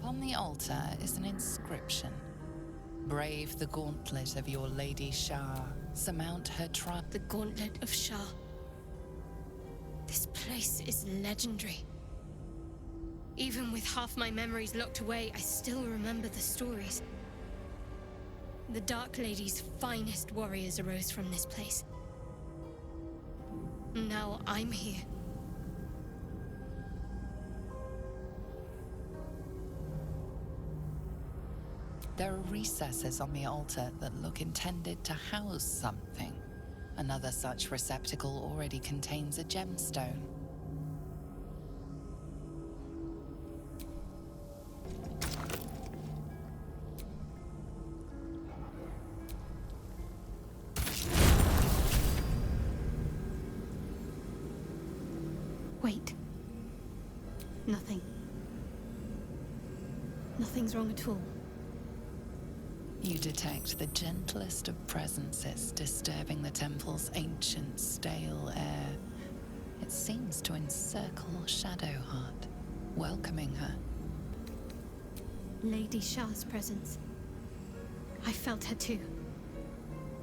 On the altar is an inscription. Brave the gauntlet of your Lady Shah. Surmount her triumph. The Gauntlet of Shah. This place is legendary. Even with half my memories locked away, I still remember the stories. The Dark Lady's finest warriors arose from this place. Now I'm here. There are recesses on the altar that look intended to house something. Another such receptacle already contains a gemstone. Wait. Nothing. Nothing's wrong at all. You detect the gentlest of presences disturbing the temple's ancient, stale air. It seems to encircle Shadowheart, welcoming her. Lady Shah's presence. I felt her too.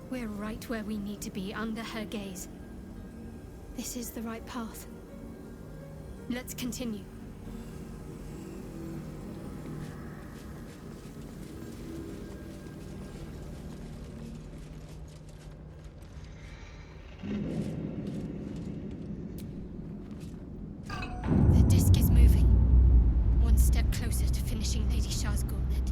We're right where we need to be, under her gaze. This is the right path. Let's continue. The disc is moving. One step closer to finishing Lady Shah's gauntlet.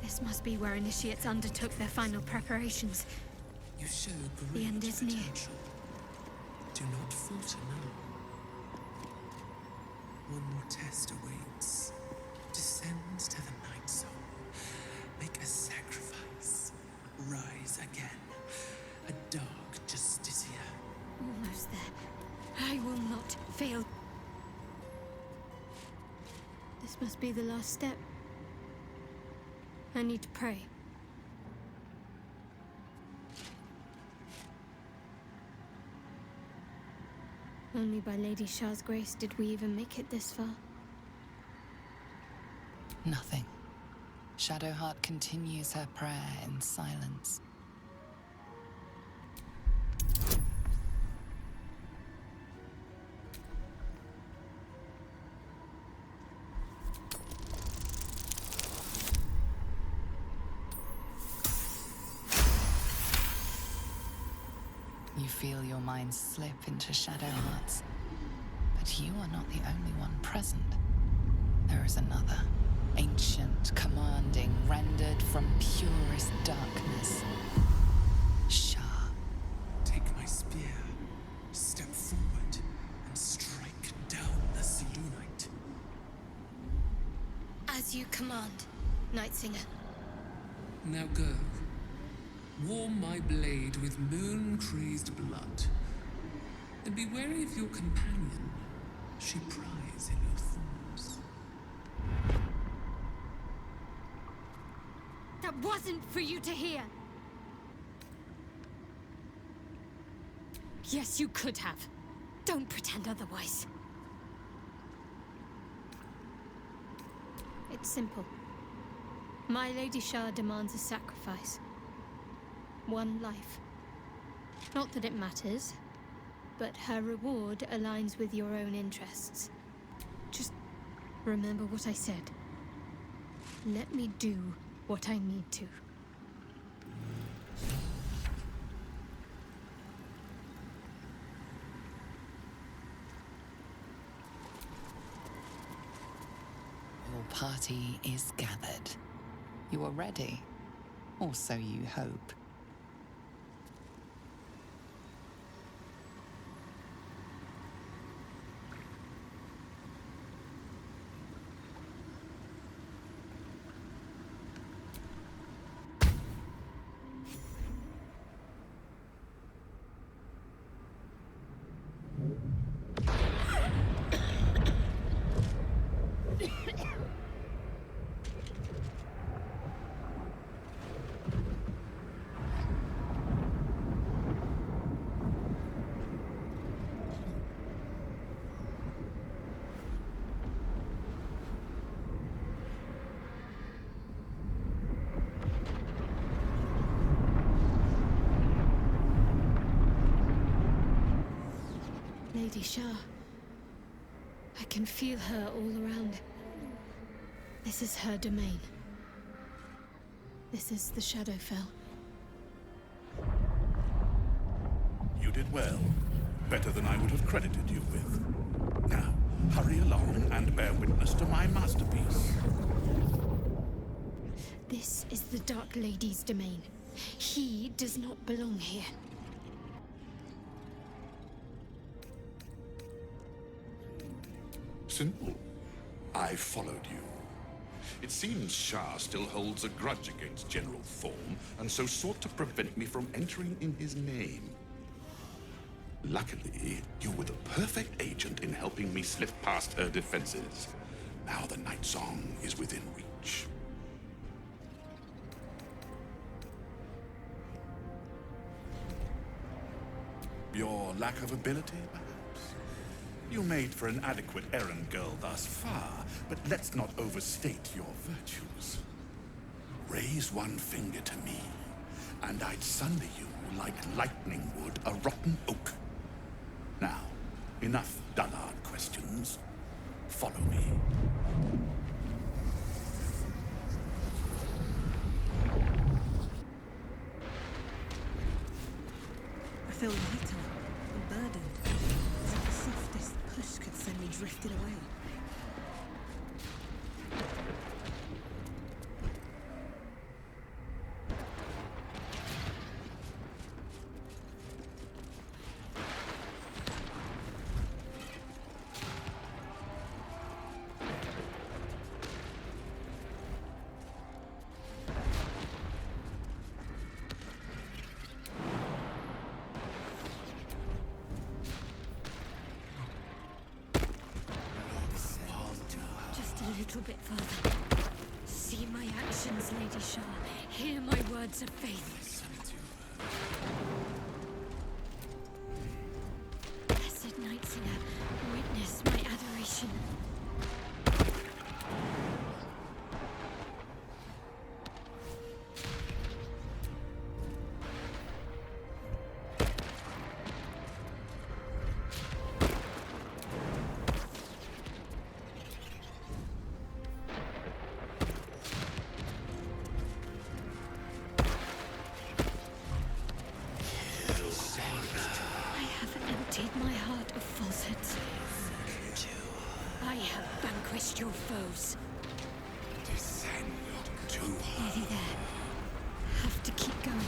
This must be where initiates undertook their final preparations. You show The end great is near. potential. Do not falter now. One more test awaits. Descend to the NightSong. Make a sacrifice. Rise again. A dark Justicia. Almost there. I will not fail. This must be the last step. I need to pray. Only by Lady Shah's grace did we even make it this far. Nothing. Shadowheart continues her prayer in silence. You feel your mind slip into Shadowheart's, but you are not the only one present. There is another, ancient, commanding, rendered from purest darkness. Shah. Take my spear. Step forward and strike down the Selûnite. As you command, Nightsinger. Now go. Warm my blade with moon-crazed blood. And be wary of your companion. She pries in your thorns. That wasn't for you to hear! Yes, you could have. Don't pretend otherwise. It's simple. My Lady Shah demands a sacrifice. One life. Not that it matters, but her reward aligns with your own interests. Just remember what I said. Let me do what I need to. Your party is gathered. You are ready, or so you hope. Lady Shah. I can feel her all around. This is her domain. This is the Shadowfell. You did well. Better than I would have credited you with. Now, hurry along and bear witness to my masterpiece. This is the Dark Lady's domain. He does not belong here. Simple. I followed you. It seems Shah still holds a grudge against General Thorm, and so sought to prevent me from entering in his name. Luckily, you were the perfect agent in helping me slip past her defenses. Now the NightSong is within reach. Your lack of ability, perhaps? You made for an adequate errand girl thus far, but let's not overstate your virtues. Raise one finger to me, and I'd sunder you like lightning would a rotten oak. Now, enough dullard questions. Follow me. I feel lighter and burdened. As if the softest push could send me drifting away. A little bit further. See my actions, Lady Shah. Hear my words of faith. Blessed Night Singer, witness my adoration. My heart of falsehoods. I have vanquished your foes. Descend to Nearly there. Have to keep going.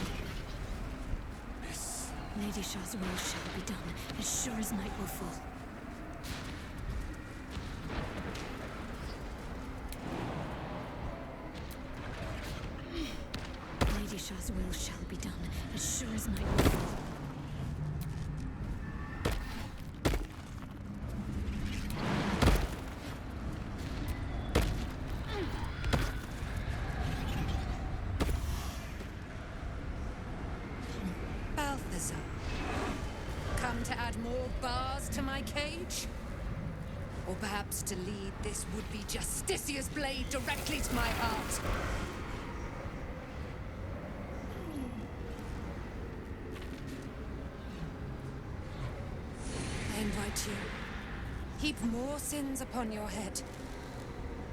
Lady Shah's will shall be done, as sure as night will fall. Lady Shah's will shall be done, as sure as night will fall. Come to add more bars to my cage? Or perhaps to lead this would-be Justicia's blade directly to my heart? I invite you. Heap more sins upon your head.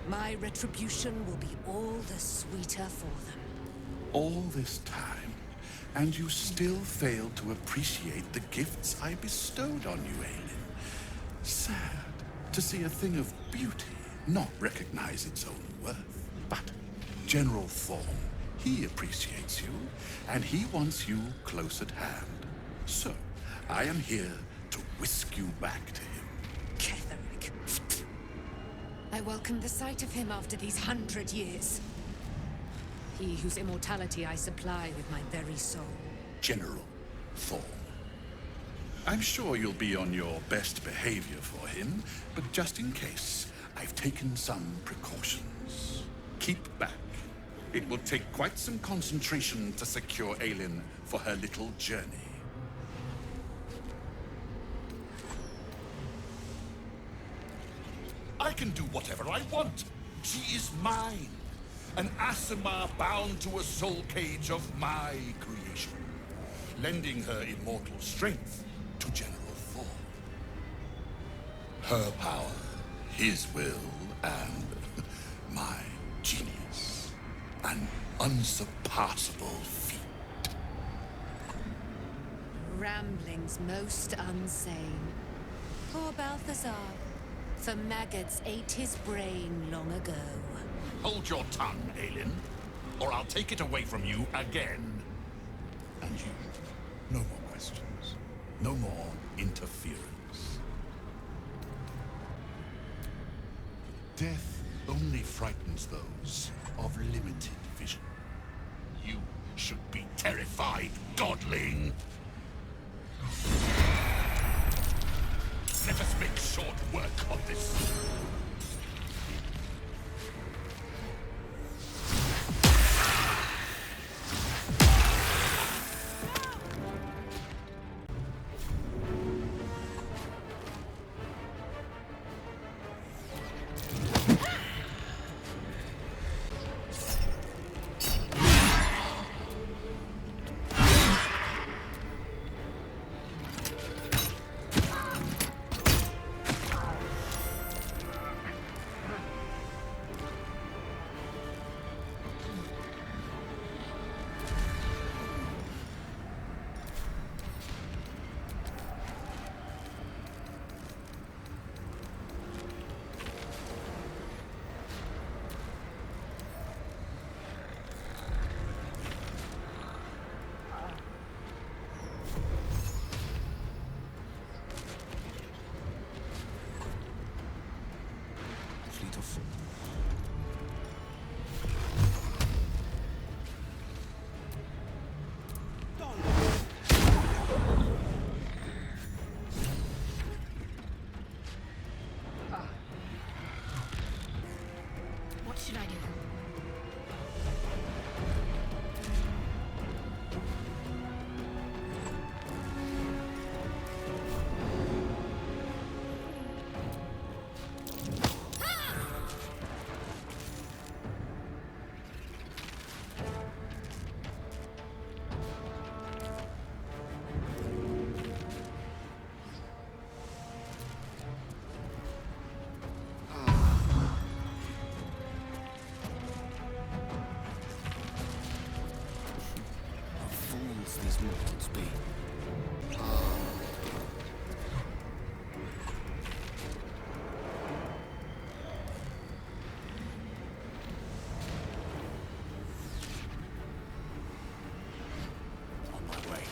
My retribution will be all the sweeter for them. All this time, and you still failed to appreciate the gifts I bestowed on you, Aelin. Sad to see a thing of beauty not recognize its own worth. But General Thorn, he appreciates you, and he wants you close at hand. So, I am here to whisk you back to him. Ketherick. I welcome the sight of him after these 100 years. He whose immortality I supply with my very soul. General Thorn. I'm sure you'll be on your best behavior for him, but just in case, I've taken some precautions. Keep back. It will take quite some concentration to secure Aelin for her little journey. I can do whatever I want. She is mine. An Asimar bound to a soul cage of my creation, lending her immortal strength to General Thorn. Her power, his will, and my genius. An unsurpassable feat. Ramblings most unsane. Poor Balthazar. For maggots ate his brain long ago. Hold your tongue, Aelin, or I'll take it away from you again. And you, no more questions. No more interference. Death only frightens those of limited vision. You should be terrified, godling. Let us make short work of this. What should I do? These mortals be. On my way.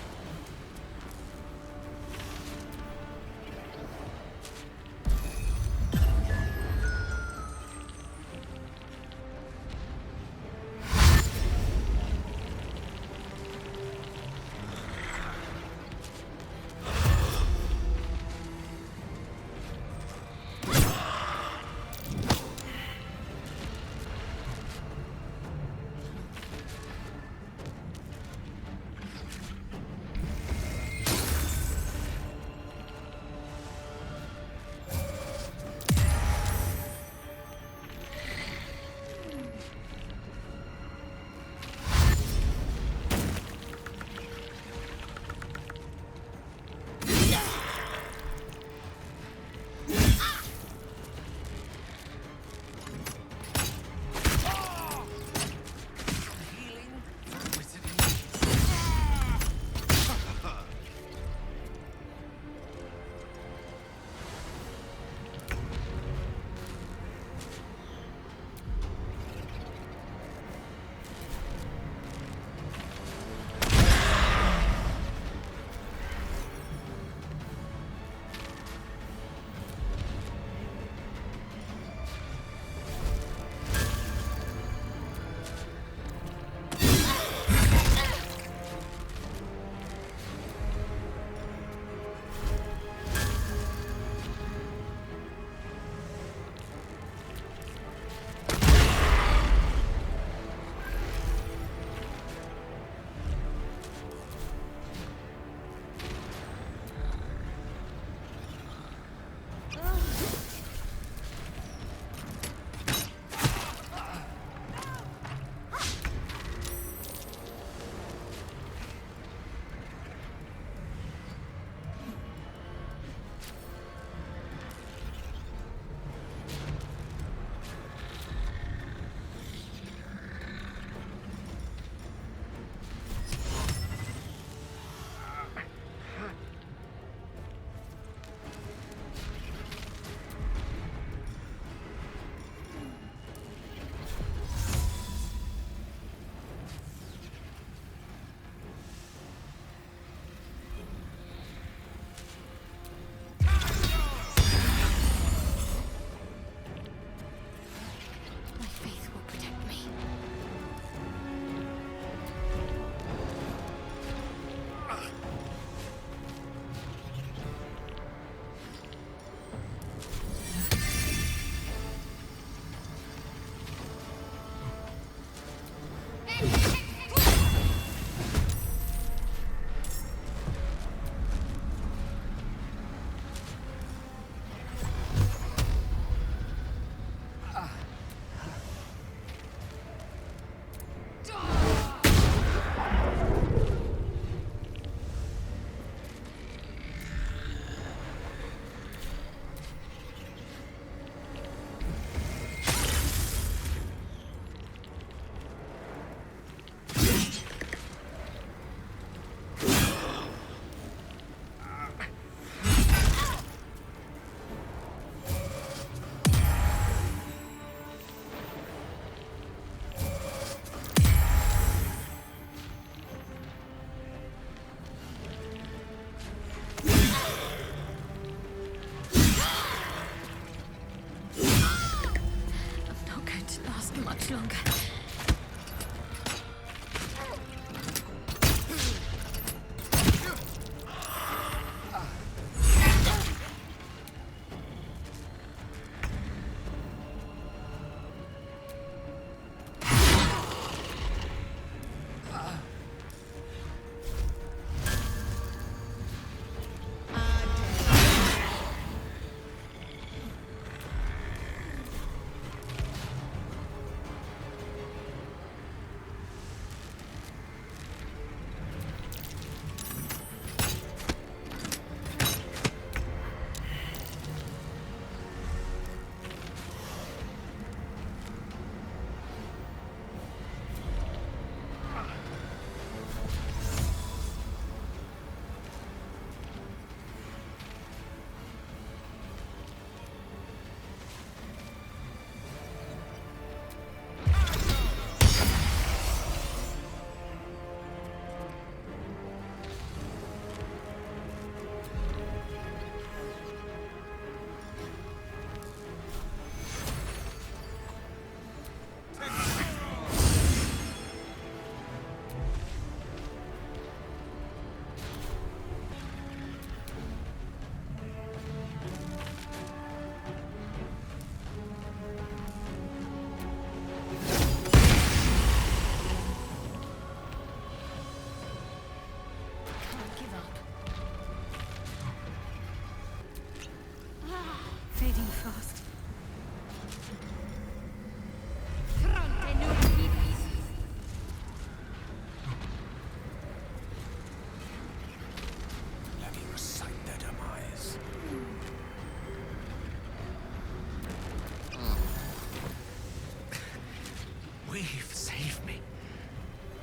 Brave, save me.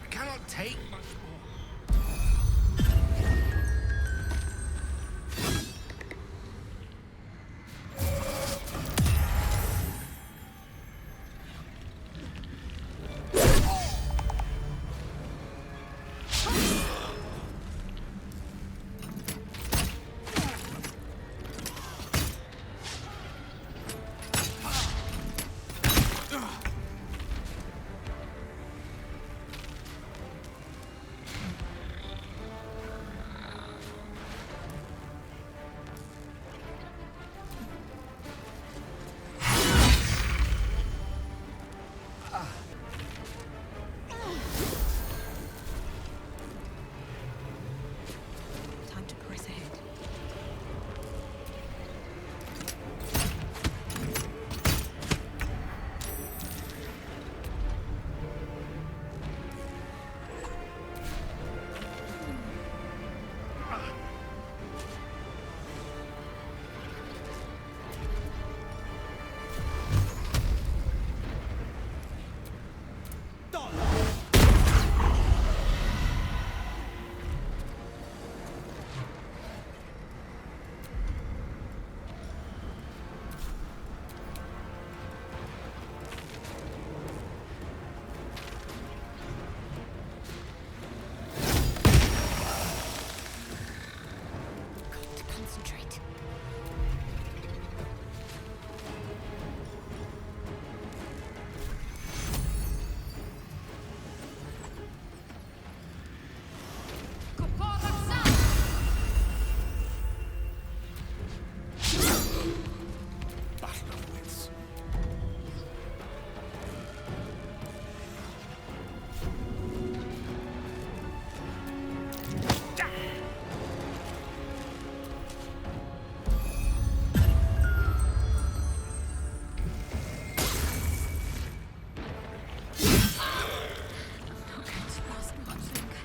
I cannot take much more. Time to press ahead. Got to concentrate. Battle of wits. Not going to last much longer.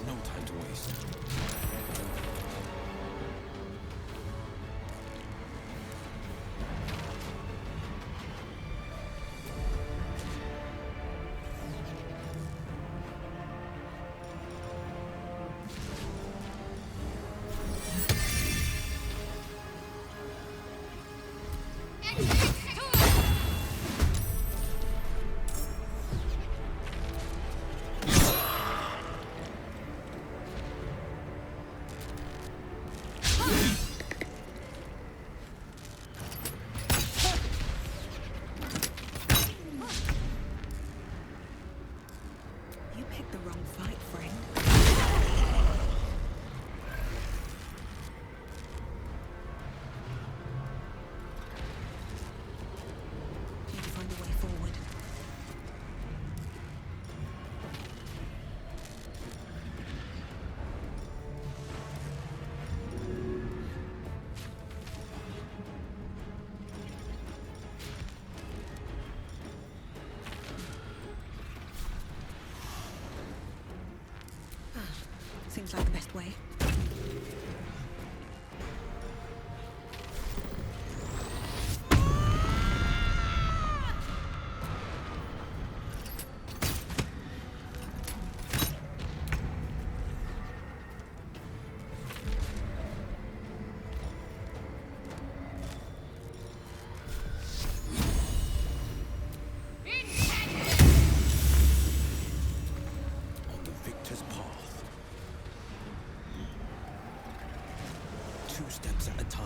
No time to waste. You picked the wrong fight, friend. Need to find a way forward. best way. On the victor's path. 2 steps at a time.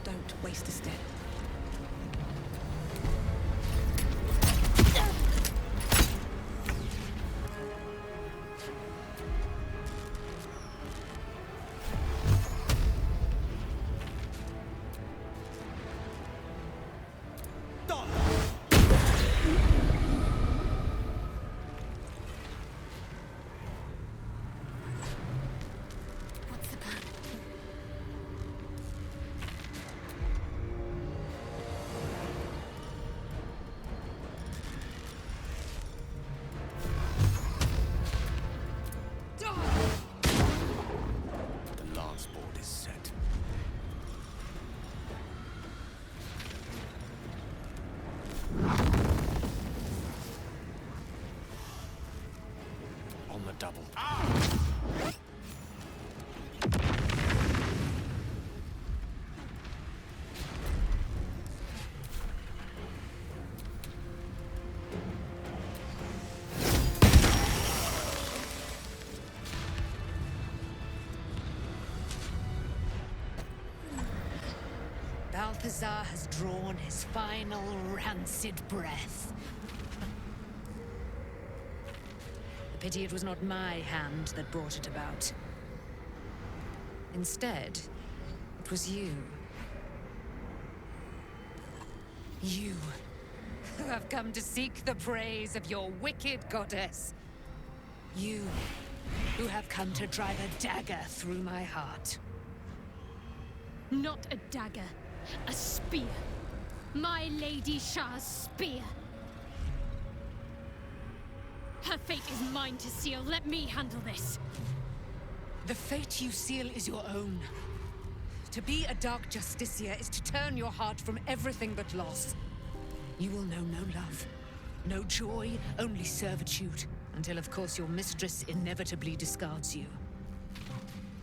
Don't waste a step. What's the plan? The lance board is set. On the double. Balthazar has drawn his final rancid breath. The pity it was not my hand that brought it about. Instead, it was you. You, who have come to seek the praise of your wicked goddess. You, who have come to drive a dagger through my heart. Not a dagger, a spear. My Lady Shah's spear. Her fate is mine to seal. Let me handle this. The fate you seal is your own. To be a Dark Justiciar is to turn your heart from everything but loss. You will know no love, no joy, only servitude, until of course your mistress inevitably discards you.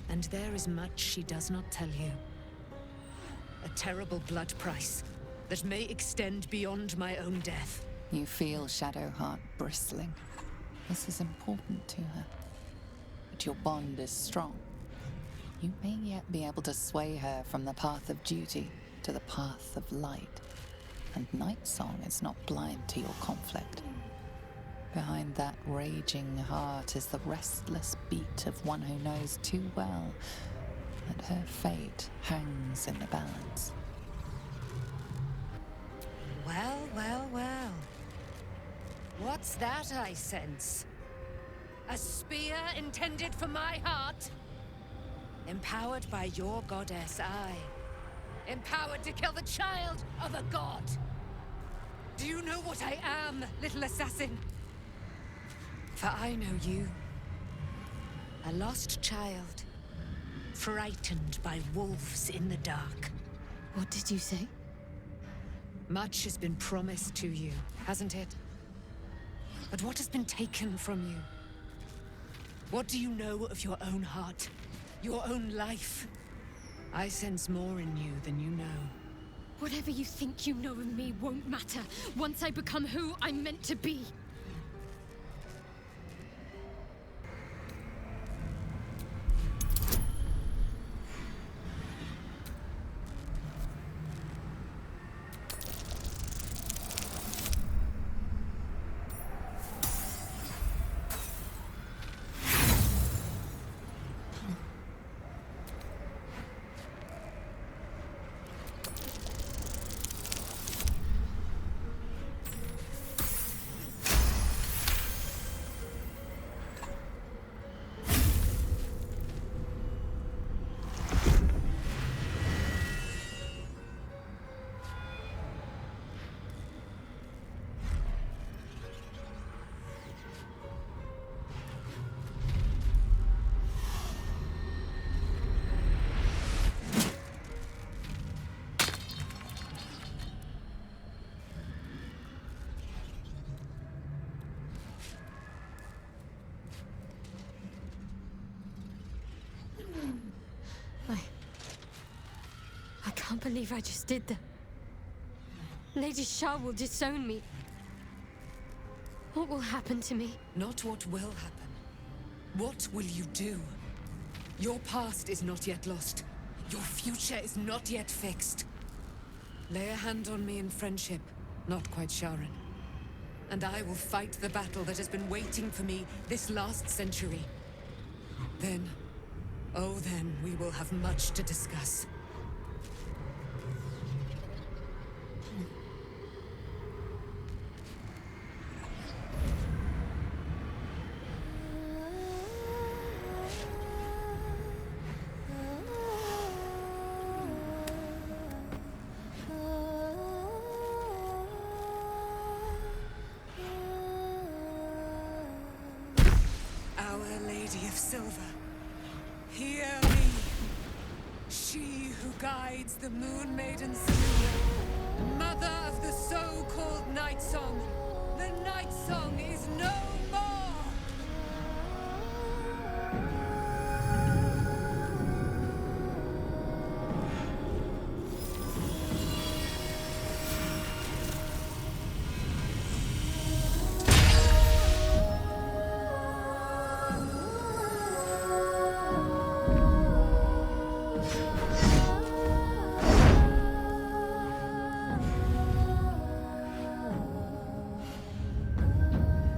And there is much she does not tell you. A terrible blood price that may extend beyond my own death. You feel Shadowheart bristling. This is important to her. But your bond is strong. You may yet be able to sway her from the path of duty to the path of light. And NightSong is not blind to your conflict. Behind that raging heart is the restless beat of one who knows too well that her fate hangs in the balance. Well, well, well. What's that I sense? A spear intended for my heart? Empowered by your goddess, I. Empowered to kill the child of a god. Do you know what I am, little assassin? For I know you. A lost child. Frightened by wolves in the dark. What did you say? Much has been promised to you, hasn't it? But what has been taken from you? What do you know of your own heart? Your own life? I sense more in you than you know. Whatever you think you know of me won't matter once I become who I'm meant to be. can't believe I just did that. Lady Shah will disown me. What will happen to me? Not what will happen. What will you do? Your past is not yet lost. Your future is not yet fixed. Lay a hand on me in friendship, not quite Sharon. And I will fight the battle that has been waiting for me this last century. Then, oh then, we will have much to discuss. Our Lady of Silver, hear me. She who guides the Moon Maidens, mother of the so-called NightSong. The NightSong is no more!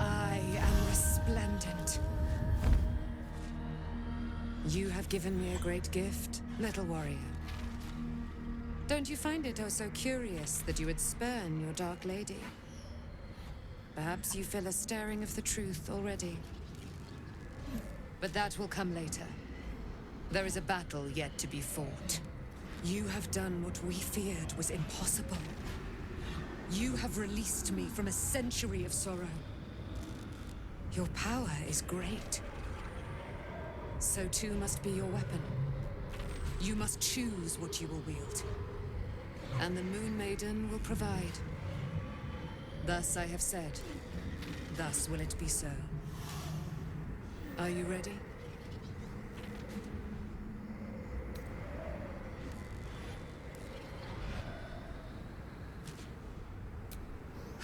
I am resplendent. You have given me a great gift, little warrior. Don't you find it oh so curious that you would spurn your Dark Lady? Perhaps you feel a stirring of the truth already. But that will come later. There is a battle yet to be fought. You have done what we feared was impossible. You have released me from a century of sorrow. Your power is great. So too must be your weapon. You must choose what you will wield. And the Moon Maiden will provide. Thus I have said. Thus will it be so. Are you ready?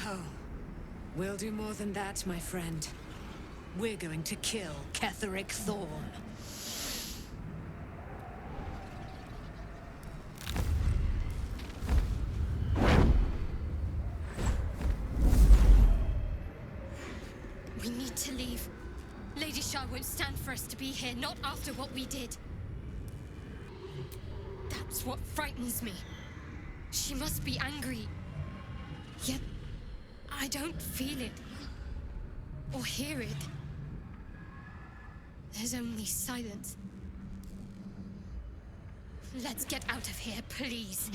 Oh, we'll do more than that, my friend. We're going to kill Ketheric Thorn. We need to leave. Lady Shah won't stand for us to be here, not after what we did. That's what frightens me. She must be angry. Yet, I don't feel it. Or hear it. There's only silence. Let's get out of here, please.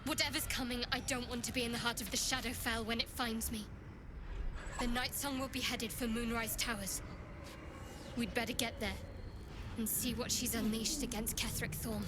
Whatever's coming, I don't want to be in the heart of the Shadowfell when it finds me. The NightSong will be headed for Moonrise Towers. We'd better get there and see what she's unleashed against Ketheric Thorn.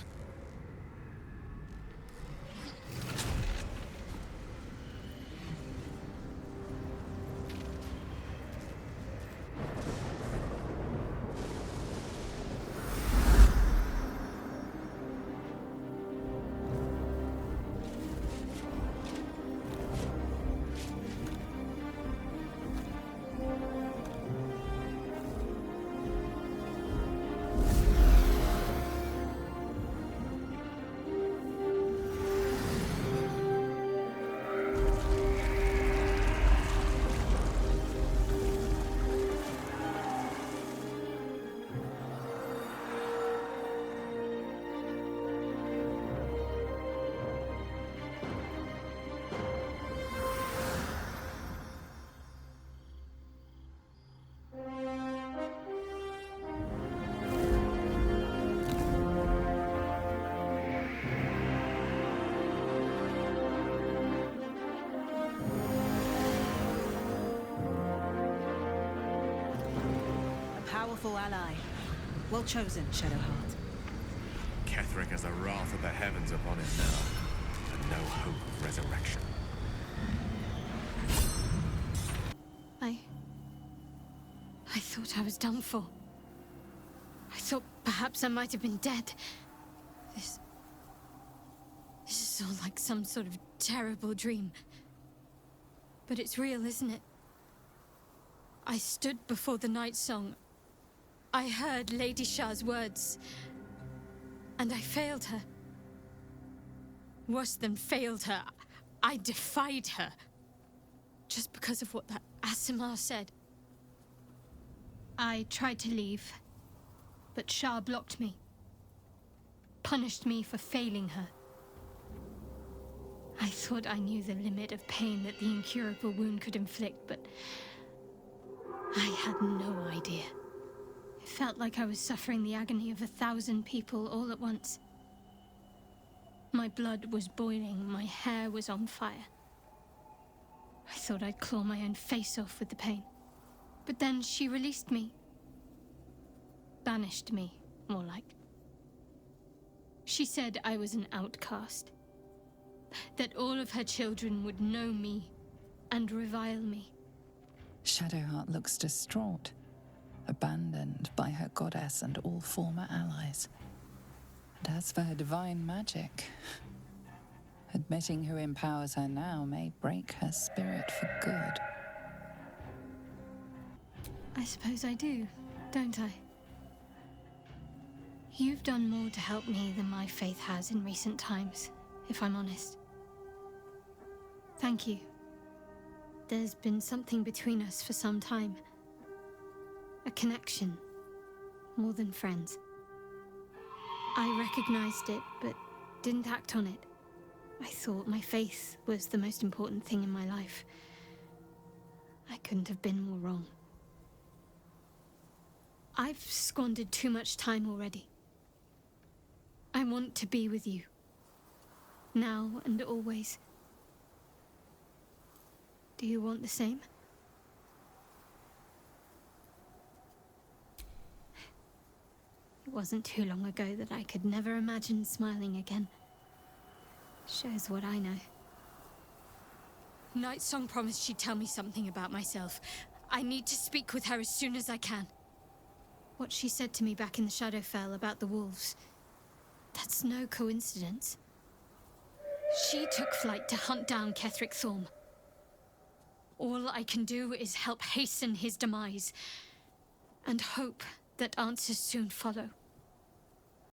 Powerful ally. Well chosen, Shadowheart. Ketheric has the wrath of the heavens upon him now, and no hope of resurrection. I thought I was done for. I thought perhaps I might have been dead. This is all like some sort of terrible dream. But it's real, isn't it? I stood before the NightSong. I heard Lady Shah's words. And I failed her. Worse than failed her, I defied her. Just because of what that Asimar said. I tried to leave, but Shah blocked me. Punished me for failing her. I thought I knew the limit of pain that the incurable wound could inflict, but I had no idea. It felt like I was suffering the agony of 1,000 people all at once. My blood was boiling, my hair was on fire. I thought I'd claw my own face off with the pain. But then she released me. Banished me, more like. She said I was an outcast. That all of her children would know me and revile me. Shadowheart looks distraught, abandoned by her goddess and all former allies. And as for her divine magic, admitting who empowers her now may break her spirit for good. I suppose I do, don't I? You've done more to help me than my faith has in recent times, if I'm honest. Thank you. There's been something between us for some time. A connection, more than friends. I recognized it, but didn't act on it. I thought my faith was the most important thing in my life. I couldn't have been more wrong. I've squandered too much time already. I want to be with you. Now and always. Do you want the same? It wasn't too long ago that I could never imagine smiling again. Shows what I know. NightSong promised she'd tell me something about myself. I need to speak with her as soon as I can. What she said to me back in the Shadowfell about the wolves, that's no coincidence. She took flight to hunt down Ketheric Thorm. All I can do is help hasten his demise, and hope that answers soon follow.